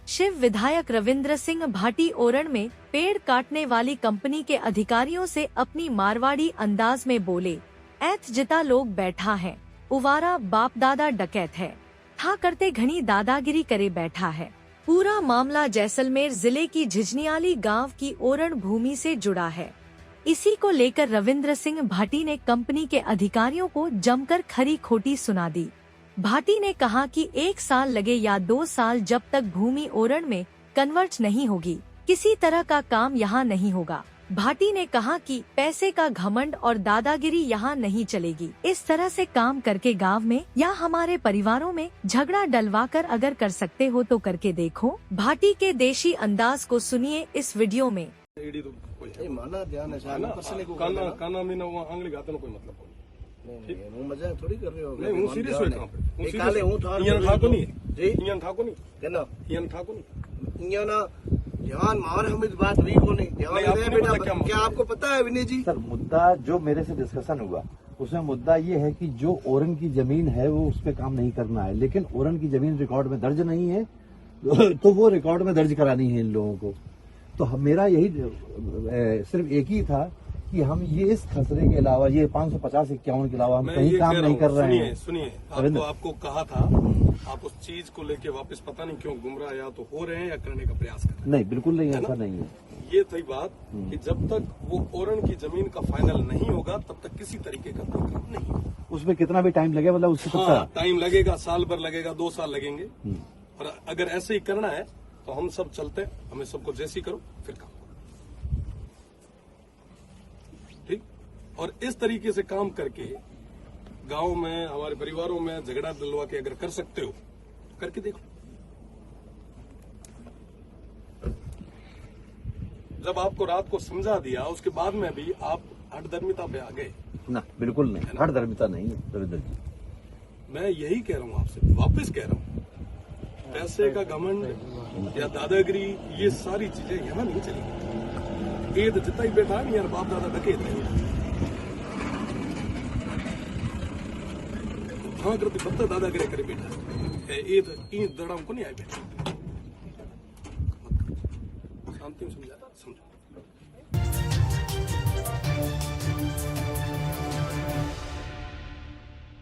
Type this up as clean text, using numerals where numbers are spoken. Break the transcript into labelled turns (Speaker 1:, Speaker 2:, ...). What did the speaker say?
Speaker 1: शिव विधायक रविंद्र सिंह भाटी ओरण में पेड़ काटने वाली कंपनी के अधिकारियों से अपनी मारवाड़ी अंदाज में बोले, ऐथ जिता लोग बैठा है, उवारा बाप दादा डकैत है, था करते घनी दादागिरी करे बैठा है। पूरा मामला जैसलमेर जिले की झिझनियाली गांव की ओरण भूमि से जुड़ा है। इसी को लेकर रविंद्र सिंह भाटी ने कंपनी के अधिकारियों को जमकर खरी खोटी सुना दी। भाटी ने कहा कि 1 साल लगे या 2 साल, जब तक भूमि ओरण में कन्वर्ट नहीं होगी, किसी तरह का काम यहाँ नहीं होगा। भाटी ने कहा कि पैसे का घमंड और दादागिरी यहाँ नहीं चलेगी। इस तरह से काम करके गांव में या हमारे परिवारों में झगड़ा डलवाकर अगर कर सकते हो तो करके देखो। भाटी के देशी अंदाज को सुनिए इस वीडियो में।
Speaker 2: माना ध्यान है काना में ना वो आंगली गाते ना कोई मतलब नहीं, वो मजाक थोड़ी कर रहे हो। नहीं हूं सीरियस हुए काम पे हूं काले हूं था यहां था को नहीं जी यहां था को नहीं कहना यहां था को नहीं यहां ना ध्यान मार हम इस बात हुई को नहीं ध्यान दे बेटा। क्या आपको पता है विनय जी?
Speaker 3: सर मुद्दा जो मेरे से डिस्कशन हुआ उसमें मुद्दा ये है कि जो ओरन की जमीन है वो उस पे काम नहीं करना है, लेकिन ओरन की जमीन रिकॉर्ड में दर्ज नहीं है तो वो रिकॉर्ड में दर्ज करानी है इन लोगों को। तो मेरा यही सिर्फ एक ही था कि हम ये इस खसरे के अलावा ये 550-51 के अलावा हम कहीं काम नहीं कर रहे हैं।
Speaker 2: सुनिए आपको कहा था, आप उस चीज को लेके वापस पता नहीं क्यों गुमराह या तो हो रहे हैं या करने का प्रयास कर रहे हैं।
Speaker 3: नहीं बिल्कुल नहीं, ऐसा नहीं है।
Speaker 2: ये थी बात कि जब तक वो ओरण की जमीन का फाइनल नहीं होगा तब तक किसी तरीके का कोई काम नहीं होगा।
Speaker 3: उसमें कितना भी टाइम लगे मतलब उससे
Speaker 2: टाइम लगेगा, साल भर लगेगा, 2 साल लगेंगे। और अगर ऐसे ही करना है तो हम सब चलते हैं, हमें सबको जैसी करो फिर काम करो, ठीक। और इस तरीके से काम करके गांव में हमारे परिवारों में झगड़ा दिलवा के अगर कर सकते हो करके देखो। जब आपको रात को समझा दिया उसके बाद में भी आप हठधर्मिता पे आ गए
Speaker 3: ना? बिल्कुल नहीं, हठधर्मिता नहीं है रविंद्र जी।
Speaker 2: मैं यही कह रहा हूं आपसे, वापस कह रहा हूं, पैसे का घमंड या दादागिरी ये सारी चीजें यहाँ नहीं चलेगी। ईद जितना ही बैठा नहीं यार बाप दादा डकैत है, हाँ करते बत्ता दादागिरी करे बैठा ईद ईद दड़ाम को नहीं आए बैठा। शांति में समझा समझो।